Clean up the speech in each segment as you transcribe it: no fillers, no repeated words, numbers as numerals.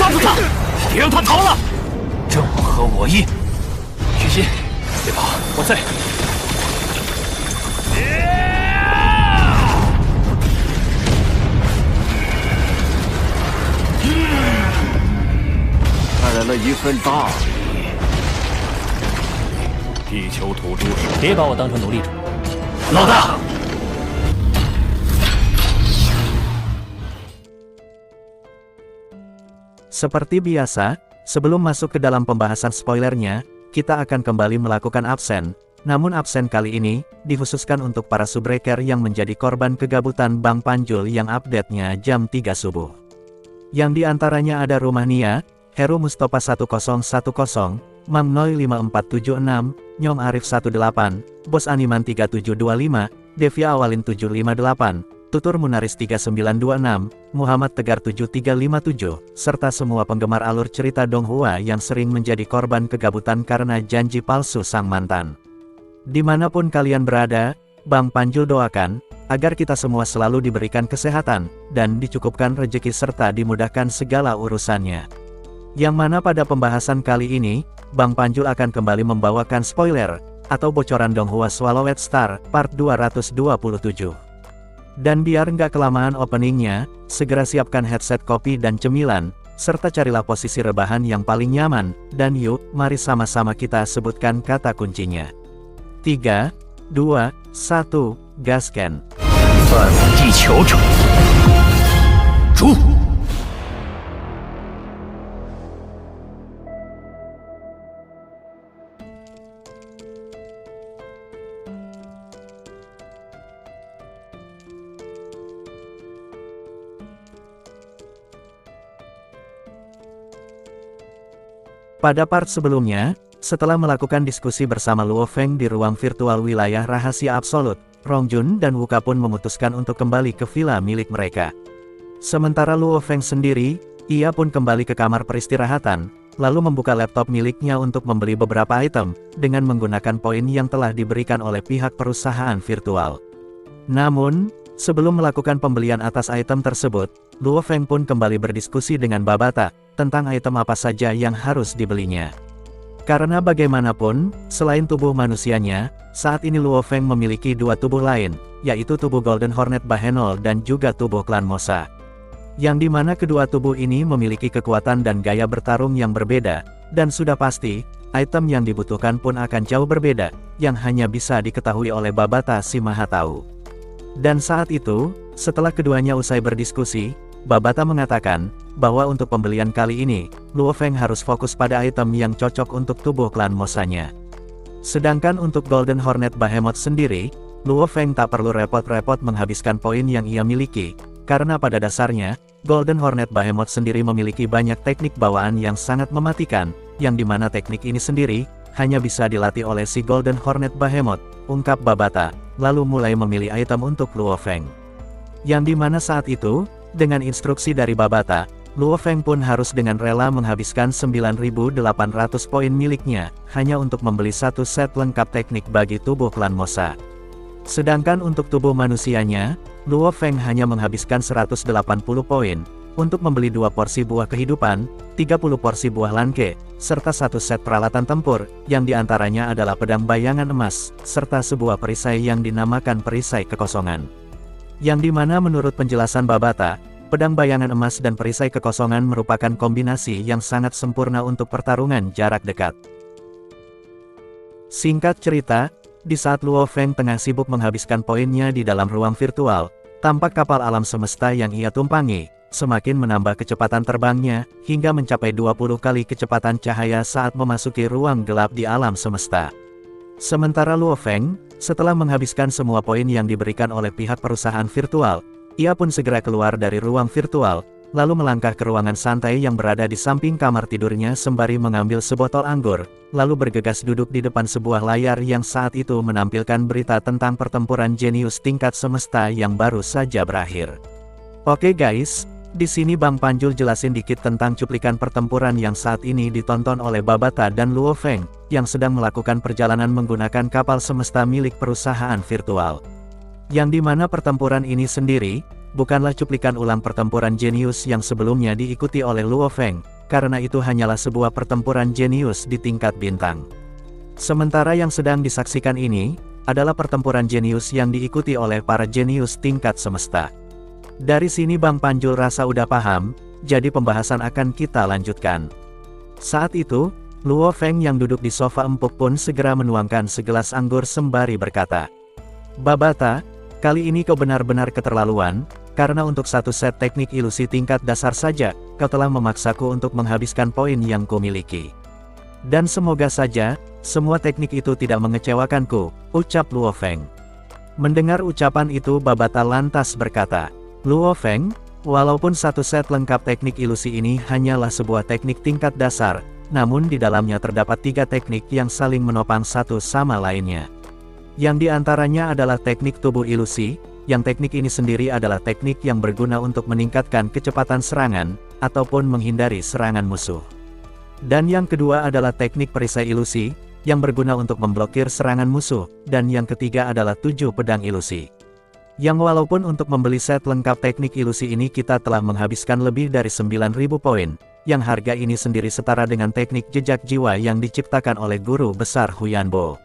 抓住他，别让他逃了。正合我意。徐鑫，别跑，我在。带来了一份大礼。地球土著，别把我当成奴隶主。老大。 Seperti biasa, sebelum masuk ke dalam pembahasan spoilernya, kita akan kembali melakukan absen. Namun absen kali ini, dikhususkan untuk para subbreaker yang menjadi korban kegabutan Bang Panjul yang update-nya jam 3 subuh. Yang diantaranya ada Rumah Nia, Heru Mustafa 1010, Mam Noi 5476, Nyom Arif 18, Bos Animan 3725, Devia Awalin 758, Tutur Munaris 3926, Muhammad Tegar 7357, serta semua penggemar alur cerita Donghua yang sering menjadi korban kegabutan karena janji palsu sang mantan. Dimanapun kalian berada, Bang Panjul doakan, agar kita semua selalu diberikan kesehatan, dan dicukupkan rejeki serta dimudahkan segala urusannya. Yang mana pada pembahasan kali ini, Bang Panjul akan kembali membawakan spoiler, atau bocoran Donghua Swallowed Star, part 227. Dan biar nggak kelamaan openingnya, segera siapkan headset kopi dan cemilan, serta carilah posisi rebahan yang paling nyaman, dan yuk, mari sama-sama kita sebutkan kata kuncinya. 3, 2, 1, gaskan. 反地球者，诛！ Pada part sebelumnya, setelah melakukan diskusi bersama Luo Feng di ruang virtual wilayah rahasia absolut, Rongjun dan Wuka pun memutuskan untuk kembali ke villa milik mereka. Sementara Luo Feng sendiri, ia pun kembali ke kamar peristirahatan, lalu membuka laptop miliknya untuk membeli beberapa item, dengan menggunakan poin yang telah diberikan oleh pihak perusahaan virtual. Namun, sebelum melakukan pembelian atas item tersebut, Luo Feng pun kembali berdiskusi dengan Babata, tentang item apa saja yang harus dibelinya. Karena bagaimanapun, selain tubuh manusianya, saat ini Luo Feng memiliki dua tubuh lain, yaitu tubuh Golden Hornet Bahenol dan juga tubuh klan Mosa. Yang dimana kedua tubuh ini memiliki kekuatan dan gaya bertarung yang berbeda, dan sudah pasti, item yang dibutuhkan pun akan jauh berbeda, yang hanya bisa diketahui oleh Babata si Maha Tahu. Dan saat itu, setelah keduanya usai berdiskusi, Babata mengatakan, bahwa untuk pembelian kali ini, Luo Feng harus fokus pada item yang cocok untuk tubuh klan Mosanya. Sedangkan untuk Golden Hornet Behemoth sendiri, Luo Feng tak perlu repot-repot menghabiskan poin yang ia miliki, karena pada dasarnya, Golden Hornet Behemoth sendiri memiliki banyak teknik bawaan yang sangat mematikan, yang dimana teknik ini sendiri, hanya bisa dilatih oleh si Golden Hornet Behemoth, ungkap Babata, lalu mulai memilih item untuk Luo Feng. Yang dimana saat itu, dengan instruksi dari Babata, Luo Feng pun harus dengan rela menghabiskan 9.800 poin miliknya, hanya untuk membeli satu set lengkap teknik bagi tubuh klan Mosa. Sedangkan untuk tubuh manusianya, Luo Feng hanya menghabiskan 180 poin, untuk membeli 2 porsi buah kehidupan, 30 porsi buah lanke, serta satu set peralatan tempur, yang diantaranya adalah pedang bayangan emas, serta sebuah perisai yang dinamakan perisai kekosongan. Yang dimana menurut penjelasan Babata, pedang bayangan emas dan perisai kekosongan merupakan kombinasi yang sangat sempurna untuk pertarungan jarak dekat. Singkat cerita, di saat Luo Feng tengah sibuk menghabiskan poinnya di dalam ruang virtual, tampak kapal alam semesta yang ia tumpangi, semakin menambah kecepatan terbangnya, hingga mencapai 20 kali kecepatan cahaya saat memasuki ruang gelap di alam semesta. Sementara Luo Feng, setelah menghabiskan semua poin yang diberikan oleh pihak perusahaan virtual, ia pun segera keluar dari ruang virtual, lalu melangkah ke ruangan santai yang berada di samping kamar tidurnya sembari mengambil sebotol anggur, lalu bergegas duduk di depan sebuah layar yang saat itu menampilkan berita tentang pertempuran jenius tingkat semesta yang baru saja berakhir. Oke guys, di sini Bang Panjul jelasin dikit tentang cuplikan pertempuran yang saat ini ditonton oleh Babata dan Luo Feng, yang sedang melakukan perjalanan menggunakan kapal semesta milik perusahaan virtual. Yang dimana pertempuran ini sendiri, bukanlah cuplikan ulang pertempuran jenius yang sebelumnya diikuti oleh Luo Feng, karena itu hanyalah sebuah pertempuran jenius di tingkat bintang. Sementara yang sedang disaksikan ini, adalah pertempuran jenius yang diikuti oleh para jenius tingkat semesta. Dari sini Bang Panjul rasa udah paham, jadi pembahasan akan kita lanjutkan. Saat itu, Luo Feng yang duduk di sofa empuk pun segera menuangkan segelas anggur sembari berkata, "Babata, kali ini kau benar-benar keterlaluan, karena untuk satu set teknik ilusi tingkat dasar saja, kau telah memaksaku untuk menghabiskan poin yang kumiliki. Dan semoga saja, semua teknik itu tidak mengecewakanku," ucap Luo Feng. Mendengar ucapan itu Babata lantas berkata, "Luo Feng, walaupun satu set lengkap teknik ilusi ini hanyalah sebuah teknik tingkat dasar, namun di dalamnya terdapat 3 teknik yang saling menopang satu sama lainnya. Yang diantaranya adalah teknik tubuh ilusi, yang teknik ini sendiri adalah teknik yang berguna untuk meningkatkan kecepatan serangan, ataupun menghindari serangan musuh. Dan yang kedua adalah teknik perisai ilusi, yang berguna untuk memblokir serangan musuh, dan yang ketiga adalah 7 pedang ilusi. Yang walaupun untuk membeli set lengkap teknik ilusi ini kita telah menghabiskan lebih dari 9.000 poin, yang harga ini sendiri setara dengan teknik jejak jiwa yang diciptakan oleh guru besar Huyanbo.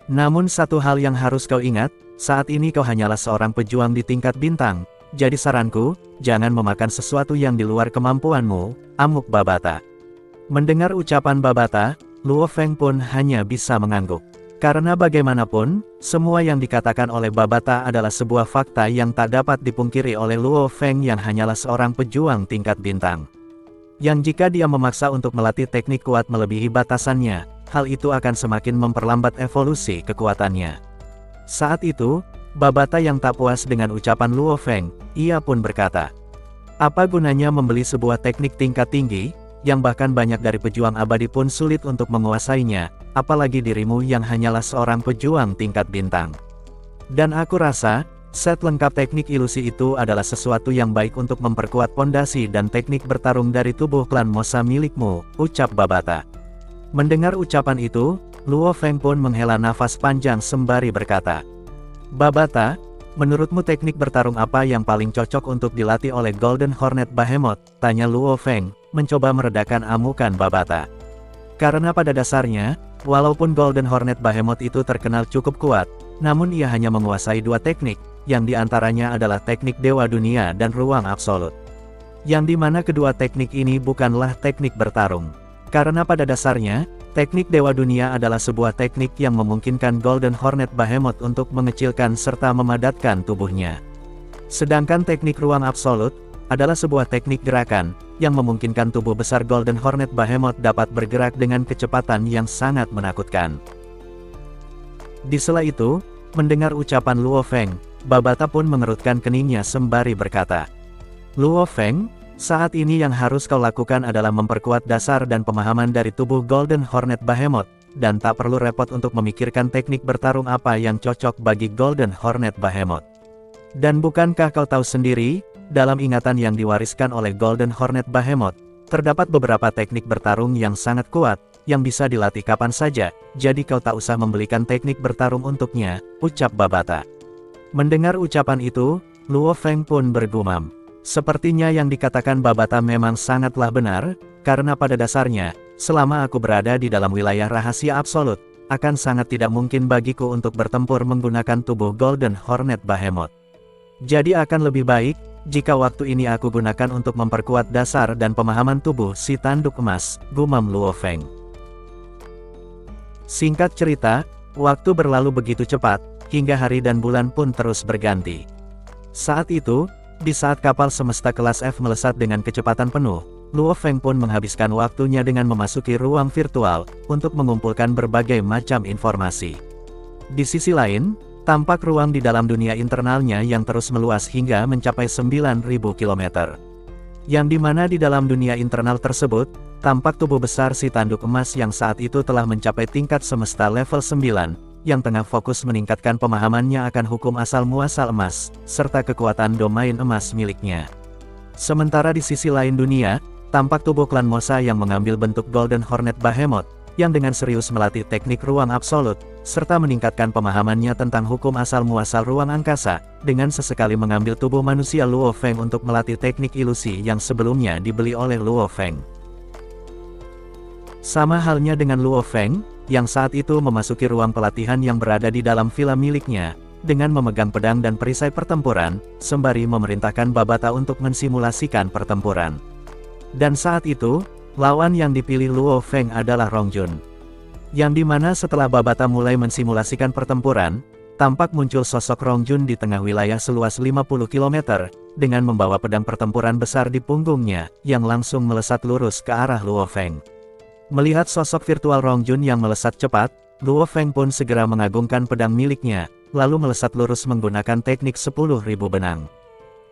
Namun satu hal yang harus kau ingat, saat ini kau hanyalah seorang pejuang di tingkat bintang, jadi saranku, jangan memakan sesuatu yang di luar kemampuanmu," amuk Babata. Mendengar ucapan Babata, Luo Feng pun hanya bisa mengangguk. Karena bagaimanapun, semua yang dikatakan oleh Babata adalah sebuah fakta yang tak dapat dipungkiri oleh Luo Feng yang hanyalah seorang pejuang tingkat bintang. Yang jika dia memaksa untuk melatih teknik kuat melebihi batasannya, hal itu akan semakin memperlambat evolusi kekuatannya. Saat itu, Babata yang tak puas dengan ucapan Luo Feng, ia pun berkata, "Apa gunanya membeli sebuah teknik tingkat tinggi, yang bahkan banyak dari pejuang abadi pun sulit untuk menguasainya, apalagi dirimu yang hanyalah seorang pejuang tingkat bintang. Dan aku rasa, set lengkap teknik ilusi itu adalah sesuatu yang baik untuk memperkuat pondasi dan teknik bertarung dari tubuh klan Mosa milikmu," ucap Babata. Mendengar ucapan itu, Luo Feng pun menghela nafas panjang sembari berkata, "Babata, menurutmu teknik bertarung apa yang paling cocok untuk dilatih oleh Golden Hornet Behemoth?" tanya Luo Feng, mencoba meredakan amukan Babata. Karena pada dasarnya, walaupun Golden Hornet Behemoth itu terkenal cukup kuat, namun ia hanya menguasai 2 teknik, yang diantaranya adalah teknik Dewa Dunia dan Ruang Absolut. Yang dimana kedua teknik ini bukanlah teknik bertarung. Karena pada dasarnya, teknik Dewa Dunia adalah sebuah teknik yang memungkinkan Golden Hornet Behemoth untuk mengecilkan serta memadatkan tubuhnya. Sedangkan teknik Ruang Absolut, adalah sebuah teknik gerakan, yang memungkinkan tubuh besar Golden Hornet Behemoth dapat bergerak dengan kecepatan yang sangat menakutkan. Di sela itu, mendengar ucapan Luo Feng, Babata pun mengerutkan keningnya sembari berkata, "Luo Feng, saat ini yang harus kau lakukan adalah memperkuat dasar dan pemahaman dari tubuh Golden Hornet Behemoth, dan tak perlu repot untuk memikirkan teknik bertarung apa yang cocok bagi Golden Hornet Behemoth. Dan bukankah kau tahu sendiri, dalam ingatan yang diwariskan oleh Golden Hornet Behemoth, terdapat beberapa teknik bertarung yang sangat kuat, yang bisa dilatih kapan saja, jadi kau tak usah membelikan teknik bertarung untuknya," ucap Babata. Mendengar ucapan itu, Luo Feng pun bergumam. Sepertinya yang dikatakan Babata memang sangatlah benar, karena pada dasarnya, selama aku berada di dalam wilayah rahasia absolut, akan sangat tidak mungkin bagiku untuk bertempur menggunakan tubuh Golden Hornet Behemoth. Jadi akan lebih baik, jika waktu ini aku gunakan untuk memperkuat dasar dan pemahaman tubuh si tanduk emas, gumam Luo Feng. Singkat cerita, waktu berlalu begitu cepat, hingga hari dan bulan pun terus berganti. Saat itu, di saat kapal semesta kelas F melesat dengan kecepatan penuh, Luo Feng pun menghabiskan waktunya dengan memasuki ruang virtual, untuk mengumpulkan berbagai macam informasi. Di sisi lain, tampak ruang di dalam dunia internalnya yang terus meluas hingga mencapai 9.000 km. Yang dimana di dalam dunia internal tersebut, tampak tubuh besar si tanduk emas yang saat itu telah mencapai tingkat semesta level 9, yang tengah fokus meningkatkan pemahamannya akan hukum asal-muasal emas, serta kekuatan domain emas miliknya. Sementara di sisi lain dunia, tampak tubuh klan Mosa yang mengambil bentuk Golden Hornet Behemoth, yang dengan serius melatih teknik ruang absolut, serta meningkatkan pemahamannya tentang hukum asal-muasal ruang angkasa, dengan sesekali mengambil tubuh manusia Luo Feng untuk melatih teknik ilusi yang sebelumnya dibeli oleh Luo Feng. Sama halnya dengan Luo Feng, yang saat itu memasuki ruang pelatihan yang berada di dalam villa miliknya, dengan memegang pedang dan perisai pertempuran, sembari memerintahkan Babata untuk mensimulasikan pertempuran. Dan saat itu, lawan yang dipilih Luo Feng adalah Rongjun. Yang dimana setelah Babata mulai mensimulasikan pertempuran, tampak muncul sosok Rongjun di tengah wilayah seluas 50 km, dengan membawa pedang pertempuran besar di punggungnya, yang langsung melesat lurus ke arah Luo Feng. Melihat sosok virtual Rongjun yang melesat cepat, Luo Feng pun segera mengagungkan pedang miliknya, lalu melesat lurus menggunakan teknik 10.000 benang.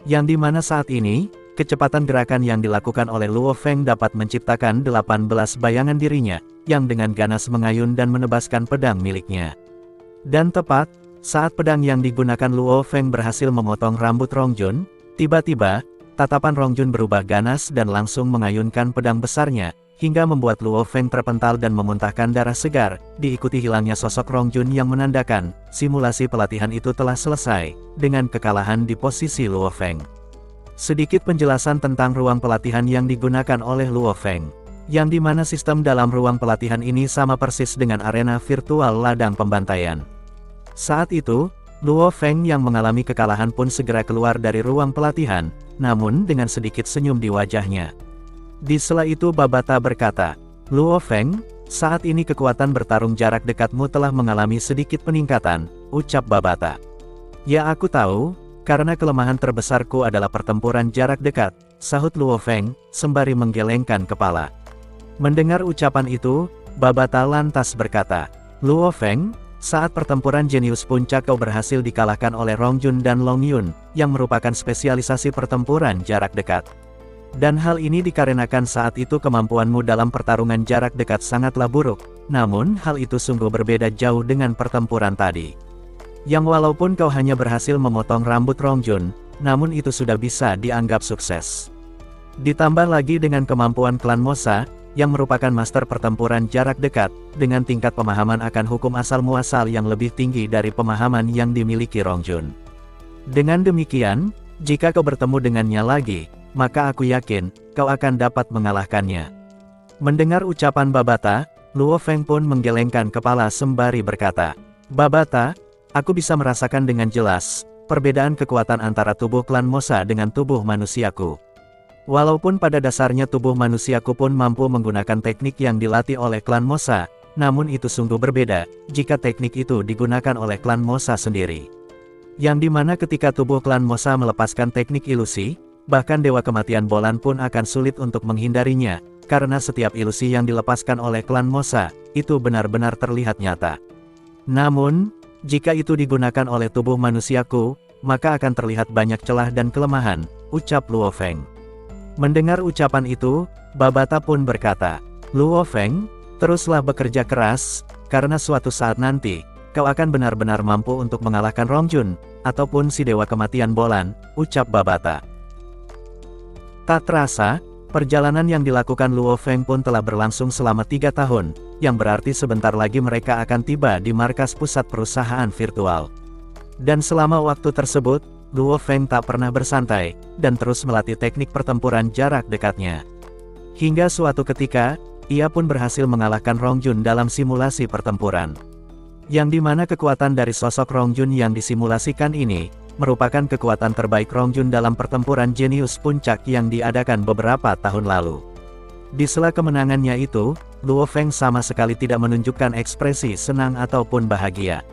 Yang dimana saat ini, kecepatan gerakan yang dilakukan oleh Luo Feng dapat menciptakan 18 bayangan dirinya, yang dengan ganas mengayun dan menebaskan pedang miliknya. Dan tepat, saat pedang yang digunakan Luo Feng berhasil memotong rambut Rongjun, tiba-tiba, tatapan Rongjun berubah ganas dan langsung mengayunkan pedang besarnya, hingga membuat Luo Feng terpental dan memuntahkan darah segar, diikuti hilangnya sosok Rongjun yang menandakan, simulasi pelatihan itu telah selesai, dengan kekalahan di posisi Luo Feng. Sedikit penjelasan tentang ruang pelatihan yang digunakan oleh Luo Feng. Yang dimana sistem dalam ruang pelatihan ini sama persis dengan arena virtual ladang pembantaian. Saat itu, Luo Feng yang mengalami kekalahan pun segera keluar dari ruang pelatihan, namun dengan sedikit senyum di wajahnya. Di sela itu Babata berkata, "Luo Feng, saat ini kekuatan bertarung jarak dekatmu telah mengalami sedikit peningkatan," ucap Babata. "Ya aku tahu, karena kelemahan terbesarku adalah pertempuran jarak dekat," sahut Luo Feng, sembari menggelengkan kepala. Mendengar ucapan itu, Babata lantas berkata, "Luo Feng, saat pertempuran jenius puncak kau berhasil dikalahkan oleh Rongjun dan Long Yun, yang merupakan spesialisasi pertempuran jarak dekat. Dan hal ini dikarenakan saat itu kemampuanmu dalam pertarungan jarak dekat sangatlah buruk, namun hal itu sungguh berbeda jauh dengan pertempuran tadi. Yang walaupun kau hanya berhasil memotong rambut Rongjun, namun itu sudah bisa dianggap sukses. Ditambah lagi dengan kemampuan klan Mosa, yang merupakan master pertempuran jarak dekat, dengan tingkat pemahaman akan hukum asal-muasal yang lebih tinggi dari pemahaman yang dimiliki Rongjun. Dengan demikian, jika kau bertemu dengannya lagi, maka aku yakin, kau akan dapat mengalahkannya." Mendengar ucapan Babata, Luo Feng pun menggelengkan kepala sembari berkata, "Babata, aku bisa merasakan dengan jelas, perbedaan kekuatan antara tubuh klan Mosa dengan tubuh manusiaku. Walaupun pada dasarnya tubuh manusiaku pun mampu menggunakan teknik yang dilatih oleh klan Mosa, namun itu sungguh berbeda, jika teknik itu digunakan oleh klan Mosa sendiri. Yang dimana ketika tubuh klan Mosa melepaskan teknik ilusi, bahkan Dewa Kematian Bolan pun akan sulit untuk menghindarinya, karena setiap ilusi yang dilepaskan oleh klan Mosa, itu benar-benar terlihat nyata. Namun, jika itu digunakan oleh tubuh manusiaku, maka akan terlihat banyak celah dan kelemahan," ucap Luo Feng. Mendengar ucapan itu, Babata pun berkata, "Luo Feng, teruslah bekerja keras, karena suatu saat nanti, kau akan benar-benar mampu untuk mengalahkan Rongjun, ataupun si Dewa Kematian Bolan," ucap Babata. Tak terasa, perjalanan yang dilakukan Luo Feng pun telah berlangsung selama 3 tahun, yang berarti sebentar lagi mereka akan tiba di markas pusat perusahaan virtual. Dan selama waktu tersebut, Luo Feng tak pernah bersantai, dan terus melatih teknik pertempuran jarak dekatnya. Hingga suatu ketika, ia pun berhasil mengalahkan Rongjun dalam simulasi pertempuran. Yang dimana kekuatan dari sosok Rongjun yang disimulasikan ini, merupakan kekuatan terbaik Rongjun dalam pertempuran jenius puncak yang diadakan beberapa tahun lalu. Di sela kemenangannya itu, Luo Feng sama sekali tidak menunjukkan ekspresi senang ataupun bahagia.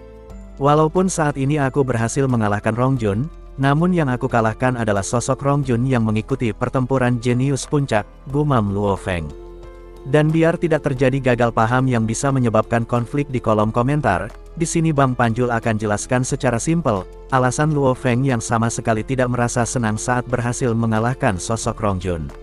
"Walaupun saat ini aku berhasil mengalahkan Rongjun, namun yang aku kalahkan adalah sosok Rongjun yang mengikuti pertempuran jenius puncak," gumam Luo Feng. Dan biar tidak terjadi gagal paham yang bisa menyebabkan konflik di kolom komentar, di sini Bang Panjul akan jelaskan secara simpel, alasan Luo Feng yang sama sekali tidak merasa senang saat berhasil mengalahkan sosok Rongjun.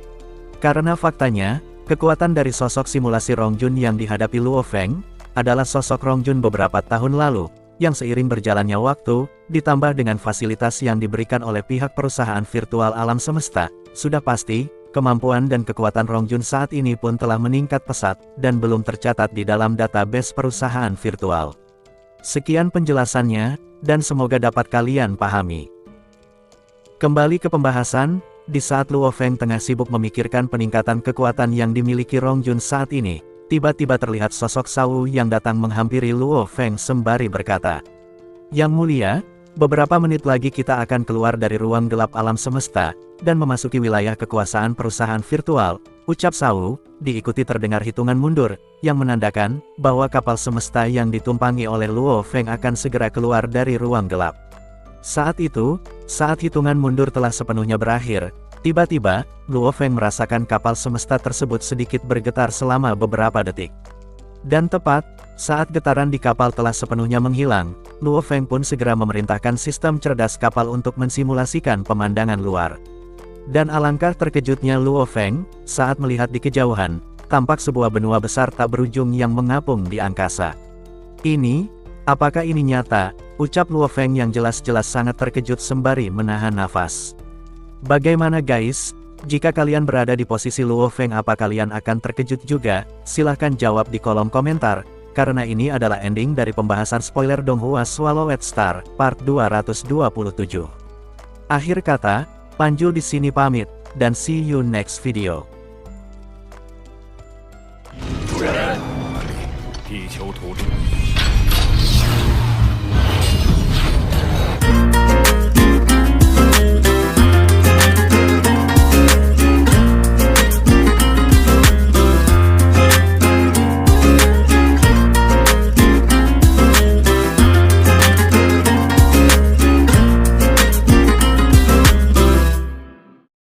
Karena faktanya, kekuatan dari sosok simulasi Rongjun yang dihadapi Luo Feng, adalah sosok Rongjun beberapa tahun lalu, yang seiring berjalannya waktu, ditambah dengan fasilitas yang diberikan oleh pihak perusahaan virtual alam semesta, sudah pasti, kemampuan dan kekuatan Rongjun saat ini pun telah meningkat pesat, dan belum tercatat di dalam database perusahaan virtual. Sekian penjelasannya, dan semoga dapat kalian pahami. Kembali ke pembahasan, di saat Luo Feng tengah sibuk memikirkan peningkatan kekuatan yang dimiliki Rongjun saat ini, tiba-tiba terlihat sosok Shao yang datang menghampiri Luo Feng sembari berkata, "Yang mulia, beberapa menit lagi kita akan keluar dari ruang gelap alam semesta, dan memasuki wilayah kekuasaan perusahaan virtual," ucap Shao, diikuti terdengar hitungan mundur, yang menandakan bahwa kapal semesta yang ditumpangi oleh Luo Feng akan segera keluar dari ruang gelap. Saat itu, saat hitungan mundur telah sepenuhnya berakhir, tiba-tiba, Luo Feng merasakan kapal semesta tersebut sedikit bergetar selama beberapa detik. Dan tepat, saat getaran di kapal telah sepenuhnya menghilang, Luo Feng pun segera memerintahkan sistem cerdas kapal untuk mensimulasikan pemandangan luar. Dan alangkah terkejutnya Luo Feng, saat melihat di kejauhan, tampak sebuah benua besar tak berujung yang mengapung di angkasa. Apakah ini nyata? Ucap Luo Feng yang jelas-jelas sangat terkejut sembari menahan nafas. Bagaimana guys? Jika kalian berada di posisi Luo Feng, apa kalian akan terkejut juga? Silahkan jawab di kolom komentar, karena ini adalah ending dari pembahasan spoiler Donghua Swallowed Star, part 227. Akhir kata, Panju di sini pamit, dan see you next video.